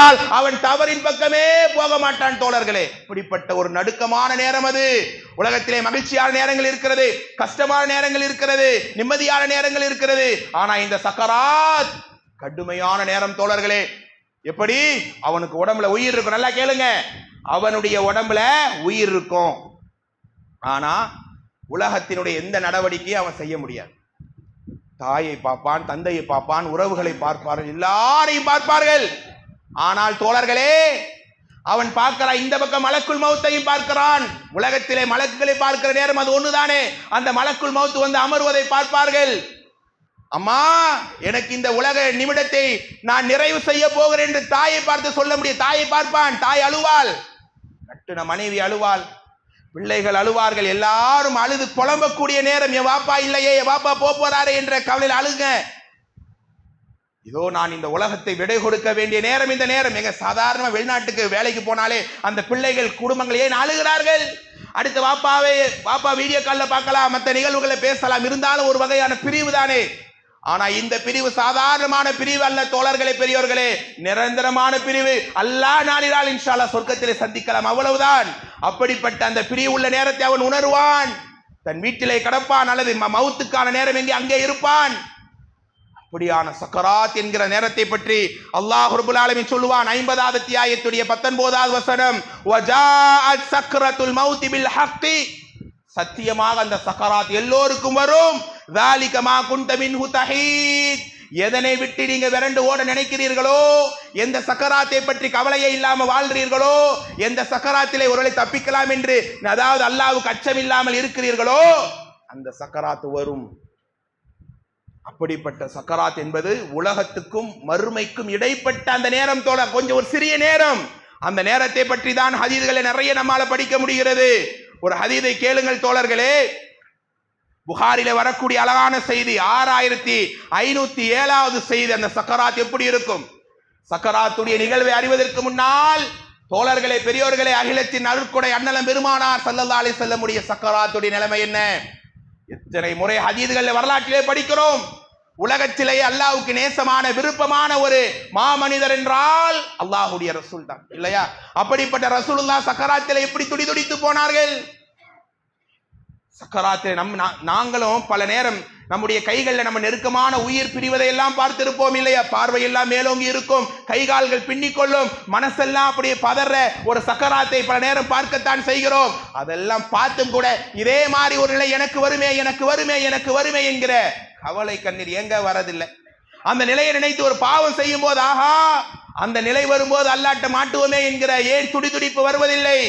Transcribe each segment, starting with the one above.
விட்டால் அவன் தவறின் பக்கமே போக மாட்டான் தோழர்களே. இப்படிப்பட்ட ஒரு நடுக்கமான நேரம் அது. உலகத்திலே மகிழ்ச்சியான நேரங்கள் இருக்கிறது, கஷ்டமான நேரங்கள் இருக்கிறது, நிம்மதியான நேரங்கள் இருக்கிறது. ஆனா இந்த சக்கராத் கடுமையான நேரம் தோழர்களே. எப்படி? அவனுக்கு உடம்புல உயிர் இருக்கும். நல்லா கேளுங்க, அவனுடைய உடம்புல உயிர் இருக்கும். ஆனா உலகத்தினுடைய எந்த நடவடிக்கையும் அவன் செய்ய முடியாது. தாயை பார்ப்பான், தந்தையை பார்ப்பான், உறவுகளை பார்ப்பார்கள், எல்லாரையும் பார்ப்பார்கள். ஆனால் தோழர்களே, அவன் பார்க்கிறான், இந்த பக்கம் மலக்குல் மௌத்தையும் பார்க்கிறான். உலகத்திலே மலக்குகளை பார்க்கிற நேரம் அது ஒண்ணுதானே. அந்த மலக்குல் மௌத் வந்து அமர்வதை பார்ப்பார்கள். அம்மா, எனக்கு இந்த உலக நிமிடத்தை நான் நிறைவு செய்ய போகிறேன் என்று தாயை பார்த்து சொல்ல முடியும். தாயை பார்ப்பான், தாய் அழுவாள், கட்டுன மனைவி அழுவாள், பிள்ளைகள் அழுவார்கள், எல்லாரும் அழுது புலம்பக்கூடிய நேரம். என் வாப்பா இல்லையே, என் வாப்பா போறாரே என்ற கவலையில் அழுங்க. இதோ நான் இந்த உலகத்தை விடை கொடுக்க வேண்டிய நேரம் இந்த நேரம். எங்க சாதாரண வெளிநாட்டுக்கு வேலைக்கு போனாலே அந்த பிள்ளைகள் குடும்பங்கள் ஏன் அழுகிறார்கள்? அடுத்த வாப்பா வீடியோ காலில் பார்க்கலாம், மற்ற நிகழ்வுகளை பேசலாம், இருந்தாலும் ஒரு வகையான பிரிவு தானே. ஆனா இந்த பிரிவு சாதாரணமான பிரிவு அல்ல தோழர்களே, பெரியோர்களே, நிரந்தரமான பிரிவு. அல்லாஹ் நாடினால் இன்ஷா அல்லாஹ் சொர்க்கத்திலே சந்திக்கலாம், அவ்வளவுதான். அப்படிப்பட்ட அந்த பிரிவு உள்ள நேரத்தை அவன் உணர்வான். தன் வீட்டிலே கடப்பான், அல்லது மவுத்துக்கான நேரம் எங்கே அங்கே இருப்பான். அப்படியான சக்கராத் என்கிற நேரத்தை பற்றி அல்லாஹ் ரப்பல் ஆலமீன் சொல்லுவான் 50வது அத்தியாயத்துடைய 19வது வசனம், வஜாஅத் சக்ரத்துல் மௌத் பில் ஹக்கி, சத்தியமாக அந்த சக்கராத் எல்லோருக்கும் வரும். ذَلِكَ مَا كُنْتَ مِنْهُ تَحِيدٌ, எதனை விட்டு நீங்க விரண்டு ஓட நினைக்கிறீர்களோ, எந்த சக்கராத்தை பற்றி கவலையே இல்லாம வாழ்றீர்களோ, எந்த சக்கராத்திலே ஒருவேளை தப்பிக்கலாம் என்று அதாவது அல்லாஹ்வுக்கு அச்சம் இல்லாமல் இருக்கிறீர்களோ, அந்த சக்கராத் வரும். அப்படிப்பட்ட சக்கராத் என்பது உலகத்துக்கும் மறுமைக்கும் இடைப்பட்ட அந்த நேரம் தோழ, கொஞ்சம் ஒரு சிறிய நேரம். அந்த நேரத்தை பற்றி தான் ஹதீஸ்களை நிறைய நம்மால படிக்க முடிகிறது. ஒரு ஹதீஸை கேளுங்கள் தோழர்களே. புகாரில வரக்கூடிய அழகான செய்தி, 6507வது செய்தி. அந்த சக்கராத் எப்படி இருக்கும்? சக்கராத்துடைய நிகழ்வை அறிவதற்கு முன்னால் தோழர்களே, பெரியோர்களே, அகிலத்தின் அருட்கொடை அண்ணலம் பெருமானார் ஸல்லல்லாஹு அலைஹி வஸல்லம் உடைய சக்கராத்துடைய நிலைமை என்ன? எத்தனை முறை ஹதீஸ்களில் வரலாற்றிலே படிக்கிறோம். உலகத்திலேயே அல்லாஹ்வுக்கு நேசமான விருப்பமான ஒரு மாமனிதர் என்றால் அல்லாஹ்வுடைய ரசூல் தான், இல்லையா? அப்படிப்பட்ட ரசூலுல்லாஹ் சக்கராத்திலே எப்படி துடிதுடித்து போனார்கள்? சக்கராத்திலே நாங்களும் பல நேரம் நம்முடைய கைகளில் நம்ம நெருக்கமான உயிர் பிரிவதை எல்லாம் பார்த்திருப்போம், இல்லையா? பார்வையெல்லாம் மேலோங்கி இருக்கும், கைகால்கள் பின்னிக்கொள்ளும், மனசெல்லாம் அப்படியே பதற ஒரு சக்கராத்தை பல நேரம் பார்க்கத்தான் செய்கிறோம். அதெல்லாம் பார்த்தும் கூட இதே மாதிரி ஒரு நிலை எனக்கு வருமே, எனக்கு வருமே, எனக்கு வருமே என்கிற கவலை கண்ணீர் எங்க வரதில்லை. அந்த நிலையை நினைத்து ஒரு பாவம் செய்யும் போது, ஆஹா, அந்த நிலை வரும்போது அல்லாட்ட மாட்டுவோமே என்கிற ஏன் துடிதுடிப்பு வருவதில்லை?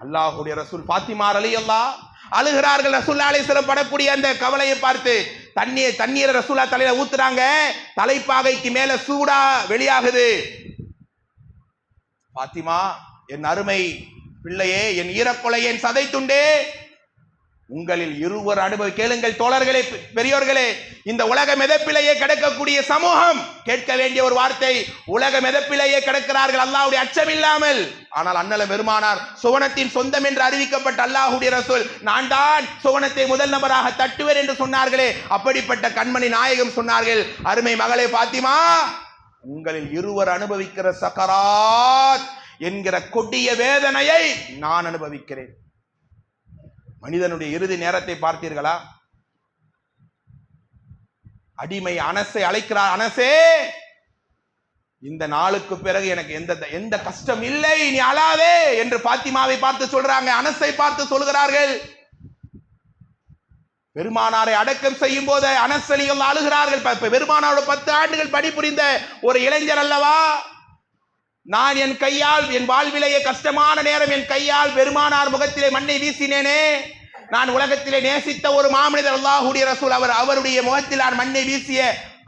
அல்லாஹ்வுடைய ரசூல் ஃபாத்திமா ரலியல்லாஹு அழுகிறார்கள். ரசூலுல்லாஹி அலைஹி வஸல்லம் படக்கூடிய அந்த கவலையை பார்த்து தண்ணீரை ரசூலுல்லாஹ் தலையில ஊத்துறாங்க. தலைப்பாகைக்கு மேல சூடா வெளியாகுது. ஃபாத்திமா, என் அருமை பிள்ளையே, என் ஈரக்கொலையே, என் சதை துண்டே, உங்களில் இருவர் கேளுங்கள் தோழர்களே, பெரியோர்களே, இந்த உலக மெதப்பிலேயே கிடக்கக்கூடிய சமூகம் கேட்க வேண்டிய ஒரு வார்த்தை. உலக மெதப்பிலேயே கிடக்கிறார்கள் அல்லாஹ்வுடைய அச்சம் இல்லாமல். ஆனால் அண்ணல பெருமானார் சுவனத்தின் சொந்தம் என்று அறிவிக்கப்பட்ட அல்லாஹ்வுடைய ரசூல், நான் தான் சுவனத்தை முதல் நபராக தட்டுவேன் என்று சொன்னார்களே, அப்படிப்பட்ட கண்மணி நாயகம் சொன்னார்கள், அருமை மகளே ஃபாத்திமா, உங்களில் இருவர் அனுபவிக்கிற சக்கராத் என்கிற கொடிய வேதனையை நான் அனுபவிக்கிறேன். மனிதனுடைய இறுதி நேரத்தை பார்த்தீர்களா? அடிமை அனஸை அழைக்கிறார், அனஸே, இந்த நாளுக்கு பிறகு எனக்கு எந்த கஷ்டம் இல்லை, நீ அழாதே என்று பாத்திமாவை பார்த்து சொல்றாங்க, அனஸை பார்த்து சொல்கிறார்கள். பெருமானாரை அடக்கம் செய்யும் போது அனஸ் ரலியல்லாஹு அழுகிறார்கள். பெருமானாரோட 10 ஆண்டுகள் பணிபுரிந்த ஒரு இளைஞர் அல்லவா? நான் என் கையால் என் வாழ்விலேயே கஷ்டமான நேரம் என் கையால் பெருமானார் முகத்திலே மண்ணை வீசினேனே. நான் உலகத்திலே நேசித்த ஒரு மாமனிதர் அல்லாஹ்வுடைய ரசூல், அவருடைய முகத்தில் நான் மண்ணை வீசிய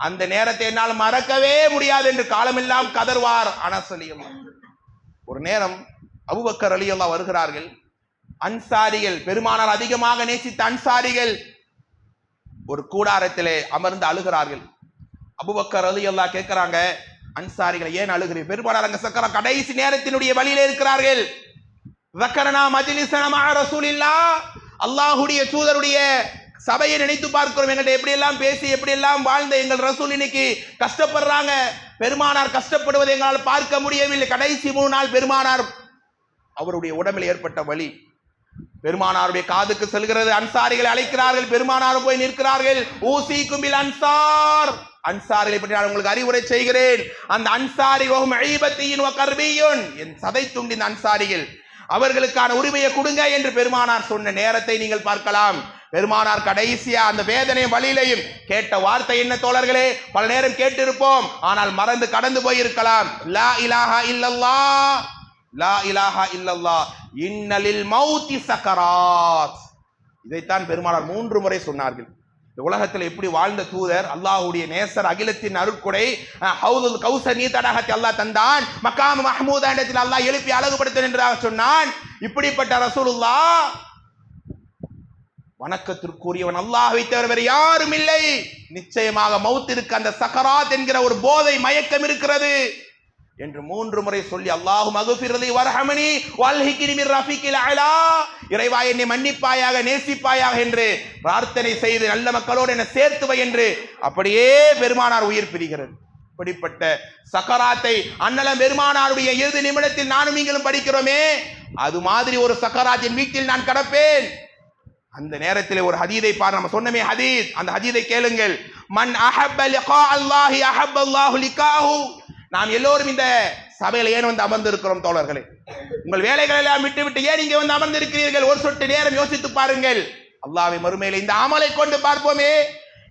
அந்த நேரத்தை என்னால் மறக்கவே முடியாது என்று காலமெல்லாம் கதர்வார் அனஸ் ரலியல்லாஹு. ஒரு நேரம் அபூபக்கர் ரலியல்லாஹு வருகிறார்கள். அன்சாரிகள், பெருமானார் அதிகமாக நேசித்த அன்சாரிகள் ஒரு கூடாரத்திலே அமர்ந்து அழுகிறார்கள். அபூபக்கர் ரலியல்லாஹு கேட்கிறாங்க, அன்சாரிகளை ஏன் அழுகிறீர்கள்? பெருமானார் அங்க சக்கர கடைசி நேரத்தினுடைய வழியிலே இருக்கிறார்கள். ذكرنا مجلسنا مع رسول الله, அல்லாஹ்வுடைய தூதருடைய சபையை நினைத்து பார்க்கிறோம். எங்கள்கிட்ட எப்படி எல்லாம் பேசி எப்படி எல்லாம் வாழ்ந்த எங்கள் ரசூல் இன்னைக்கு கஷ்டப்படுறாங்க. பெருமானார் கஷ்டப்படுவதை எங்களால் பார்க்க முடியவில்லை. கடைசி 3 நாள் பெருமானார் அவருடைய உடம்பில் ஏற்பட்ட வலி பெருமானாருடைய காதுக்கு செல்கிறது. அன்சாரிகளை அழைக்கிறார்கள், பெருமானார் போய் நிற்கிறார்கள். ஊசி கும்பில் அன்சார், அன்சாரிகளை பற்றி நான் உங்களுக்கு அறிவுரை செய்கிறேன். அந்த அன்சாரி என் சதை துண்டின் அன்சாரிகள், அவர்களுக்கான உரிமையை கொடுங்க என்று பெருமானார் சொன்ன நேரத்தை நீங்கள் பார்க்கலாம். பெருமானார் கடைசியா அந்த வேதனை வழியிலையும் கேட்ட வார்த்தை என்ன தோழர்களே? பல நேரம் கேட்டிருப்போம், ஆனால் மறந்து கடந்து போயிருக்கலாம். லா இலாஹா இல்லல்லாஹ், லா இலாஹா இல்லல்லாஹ், இன்னலில் மௌத்தி சக்கராத். இதைத்தான் பெருமானார் 3 முறை சொன்னார்கள். இந்த உலகத்தில் எப்படி வாழ்ந்த தூதர், அல்லாஹ்வுடைய நேசர், அகிலத்தின் அருட்கொடை, ஹவுதுல் கௌசர் நீ தடாகத்தை அல்லாஹ் தந்தான், மகாம் மஹ்மூதா இடத்தில் அல்லாஹ் எழுப்பி அழகுபடுத்த என்றாக சொன்னான். இப்படிப்பட்ட ரசூலுல்லாஹ் வணக்கத்திற்குரியவன் அல்லாஹ்வை தவிர வேறு யாரும் இல்லை. நிச்சயமாக மௌத்திற்கு அந்த சக்கராத் என்கிற ஒரு போதை மயக்கம் இருக்கிறது என்று 3 முறை சொல்லி அல்லாஹு மக்ஃபிர்லி வர்ஹமனி வல்ஹிக்னி மிர் ரஃபீகில் அலா, இறைவா என்னை மன்னிப்பாயாக, நேசிப்பாயாக என்று பிரார்த்தனை செய்து நல்ல மக்களோடு என்னை சேர்த்துவை என்று அப்படியே பெருமானார் உயிர் பிரிகிறது. இப்படிப்பட்ட சக்கராத்தை அண்ணலம் பெருமானாருடைய இறுதி நிமிடத்தில் நானும் நீங்களும் படிக்கிறோமே, அது மாதிரி ஒரு சக்கராத்தின் வீட்டில் நான் கடப்பேன். அந்த நேரத்தில் ஒரு ஹதீதை பாரு, நம்ம சொன்னமே ஹதீஸ், அந்த ஹதீதை கேளுங்கள். மன் அஹப்ப லிகா அல்லாஹி அஹப்ப அல்லாஹு லிகாஹு. நாம் எல்லோரும் இந்த சபையில் ஏன் வந்து அமர்ந்திருக்கிறோம் தோழர்களே? உங்கள் வேலைகளை எல்லாம் விட்டு ஏன் இங்கே வந்து அமர்ந்திருக்கிறீர்கள்? ஒரு சொட்டு நேரம் யோசித்து பாருங்கள். அல்லாஹ்வை மறுமையிலே இந்த அமலை கொண்டு பார்ப்போமே.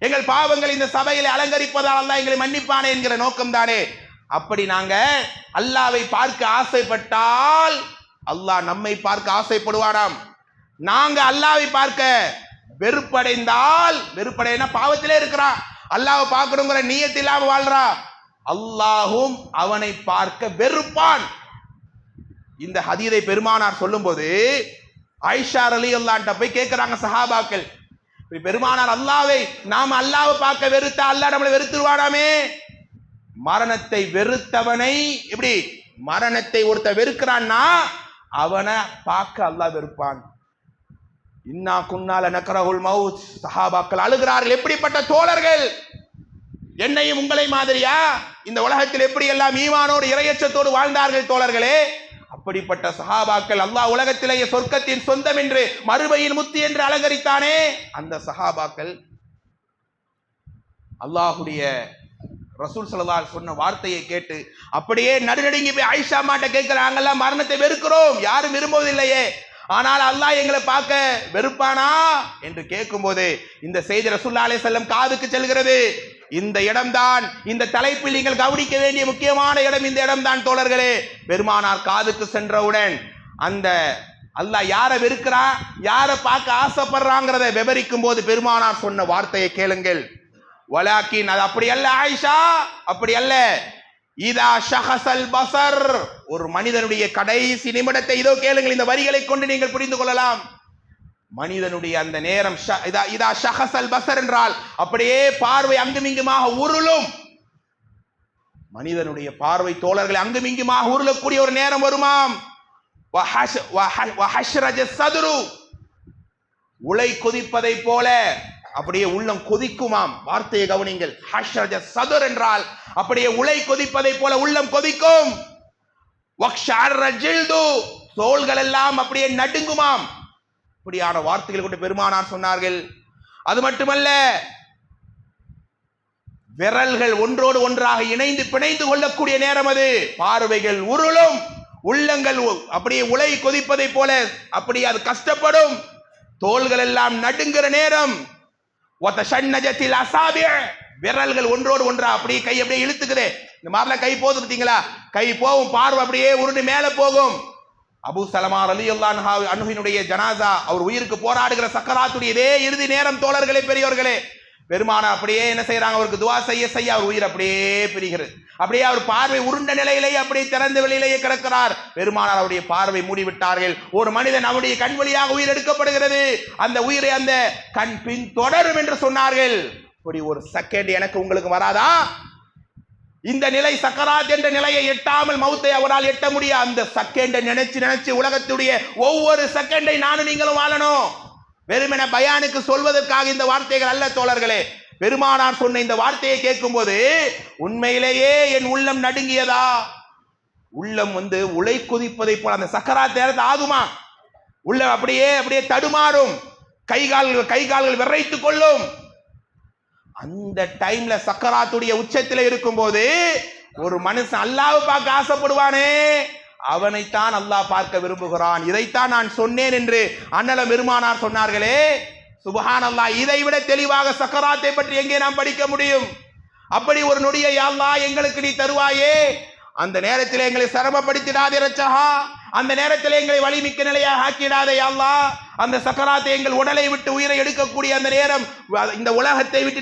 எங்கள் பாவங்கள் இந்த சபையிலே அலங்கரிப்பதால் அல்லாஹ் எங்களை மன்னிப்பானே என்கிற நோக்கம் தானே. அப்படி நாங்க அல்லாஹ்வை பார்க்க ஆசைப்பட்டால் அல்லாஹ் நம்மை பார்க்க ஆசைப்படுவானாம். நாங்க அல்லாஹ்வை பார்க்க வெறுப்படைந்தால், வெறுப்படைனா பாவத்திலே இருக்கிறான், அல்லாஹ்வை பார்க்கணுங்கிற நியத்து இல்லாம வாழ்றா, அல்லாஹும் அவனை பார்க்க வெறுப்பான். இந்த ஹதீதை பெருமானார் சொல்லும்போது ஆயிஷா ரலியல்லாஹு அன்ஹா போய் கேட்கிறாங்க சஹாபாக்கள், பெருமானார் அல்லாஹ்வை நாம அல்லாஹ்வை பார்க்க வெறுத்தா அல்லாஹ் நம்மளை வெறுத்துருவானாமே. மரணத்தை வெறுத்தவனை, எப்படி மரணத்தை ஒருத்த வெறுக்கிறான்னா அவனை பார்க்க அல்லாஹ் வெறுப்பான். இன்னா குன்னால நக்ரஹுல் மௌத். சஹாபாக்கள் அழுகிறார்கள். எப்படிப்பட்ட தோழர்கள்! என்னையும் உங்களை மாதிரியா இந்த உலகத்தில் எப்படி எல்லாம் ஈமானோடு இறையச்சத்தோடு வாழ்ந்தார்கள் தோழர்களே. அப்படிப்பட்ட சஹாபாக்கள் அல்லாஹ் உலகத்திலேயே சொர்க்கத்தின் சொந்தம் என்று, மறுமையின் முத்தி என்று அலங்கரித்தானே, அந்த சஹாபாக்கள் அல்லாஹ்வுடைய ரசூல் ஸல்லல்லாஹு அலைஹி சொன்ன வார்த்தையை கேட்டு அப்படியே நடுநடுங்கி போய் ஆயிஷா மாட்ட கேட்கிறாங்க, எல்லாம் மரணத்தை வெறுக்கிறோம், யாரும் விரும்புவதில்லையே, ஆனால் அல்லாஹ் எங்களை பார்க்க வெறுப்பானா என்று கேட்கும்போது இந்த செய்தி ரசூலுல்லாஹி அலைஹி வஸல்லம் காதுக்கு செல்கிறது. இந்த இடம்தான், இந்த தலைப்பில் நீங்கள் கவனிக்க வேண்டிய முக்கியமான இடம் இந்த இடம்தான் தோழர்களே. பெருமானார் காதுக்கு சென்றவுடன் அந்த அல்லாஹ் யாரை வெறுக்கிறா, யாரை பார்க்க ஆசைப்படுறாங்கிறத விவரிக்கும் போது பெருமானார் சொன்ன வார்த்தையை கேளுங்கள். வலாக்கின், அது அப்படி அல்ல ஆயிஷா, அப்படி அல்ல. இதா ஷஹஸல் பஸர், ஒரு மனிதனுடைய கடைசி நிமிடத்தை இதோ கேளுங்கள். இந்த வரிகளை கொண்டு நீங்கள் புரிந்து கொள்ளலாம். மனிதனுடைய அந்த நேரம், இதா ஷஹஸல் பஸர் என்றால் அப்படியே பார்வை அங்குமிங்குமாக உருளும். மனிதனுடைய பார்வை தோழர்களை அங்குமிங்குமாக உருளக்கூடிய ஒரு நேரம் வருமாம். சதுரு, உலை கொதிப்பதை போல அப்படியே உள்ளம் கொதிக்குமாம். வார்த்தையை கவனிங்கள். ஹஷ்ரஜ சதுர் என்றால் அப்படியே உலை கொதிப்பதை போல உள்ளம் கொதிக்கும். தோள்கள் எல்லாம் அப்படியே நடுங்குமாம். இப்படியான வார்த்தைகள் கொண்டு பெருமானார் சொன்னார்கள். அது மட்டுமல்ல, விரல்கள் ஒன்றோடு ஒன்றாக இணைந்து பிணைந்து கொள்ளக்கூடிய நேரம் அது. பார்வைகள் உருளும், உள்ளங்கள் அப்படியே உலை கொதிப்பதை போல அப்படியே அது கஷ்டப்படும். தோள்கள் எல்லாம் நடுங்குற நேரம். விரல்கள் ஒன்றோடு ஒன்றா அப்படியே கை அப்படியே இழுத்துக்குதே, இந்த மாதிரிலாம் கை போகுது பார்த்தீங்களா, கை போகும், பார்வை அப்படியே உருண்டு மேல போகும். அபூ சலமா ரலியல்லாஹு அன்ஹுவினுடைய ஜனாசா, அவர் உயிருக்கு போராடுகிற சக்கராத்துடைய இதே இறுதி நேரம் தோழர்களே, பெரியோர்களே, பெருமானா அப்படியே என்ன செய்யறாங்க, அவருக்கு துவா செய்ய செய்ய அவர் உயிர் அப்படியே பிரிகிறது. அப்படியே அவர் பார்வை உருண்ட நிலையிலேயே அப்படியே திறந்த வெளியிலேயே கிடக்கிறார். பெருமானார் அவருடைய பார்வை மூடிவிட்டார்கள். ஒரு மனிதன் அவருடைய கண் வழியாக உயிர் எடுக்கப்படுகிறது. அந்த உயிரை அந்த கண் பின் தொடரும் என்று சொன்னார்கள். இப்படி ஒரு செகண்ட் எனக்கு உங்களுக்கு வராதா? இந்த நிலை சக்கராத் என்ற நிலையை எட்டாமல் மௌத்தை அவரால் எட்ட முடியாது. அந்த செகண்டை நினைச்சு நினைச்சு உலகத்துடைய ஒவ்வொரு செகண்டை நானும் நீங்களும் வாழணும். வெறுமென பயானுக்கு சொல்வதற்காக இந்த வார்த்தைகள் அல்ல தோழர்களே. பெருமானார் சொன்ன இந்த வார்த்தையை கேட்கும்போது உண்மையிலேயே என் உள்ளம் நடுங்கியதா, உள்ளம் உலை கொதிப்பதை போல அந்த சக்கராத் நேரத்தை ஆகுமா, உள்ளம் அப்படியே அப்படியே தடுமாறும், கை கால்கள் விரைத்துக் கொள்ளும். அந்த டைம்ல சக்கராத்துடைய உச்சத்தில் இருக்கும் போது ஒரு மனுஷன் அல்லாஹ்வை பார்க்க ஆசைப்படுவானே, அவனைத்தான் அல்லாஹ் பார்க்க விரும்புகிறான். இதைத்தான் நான் சொன்னேன் என்று அண்ணலம் பெருமானார் சொன்னார்களே. சுப்ஹானல்லாஹ், இதை விட தெளிவாக சக்கராத்தை பற்றி எங்கே நாம் படிக்க முடியும்? அப்படி ஒரு நொடியை யா அல்லாஹ் எங்களுக்கு நீ தருவாயே, அந்த நேரத்தில் எங்களை சிரமப்படுத்திடாதே ரச்சகா, அந்த நேரத்தில் எங்களை வலிமிக்க நிலையாக ஆக்கிடாதே யா அல்லாஹ். அந்த சக்கராத்தை எங்கள் உடலை விட்டு உயிரை எடுக்கக்கூடிய அந்த நேரம், இந்த உலகத்தை விட்டு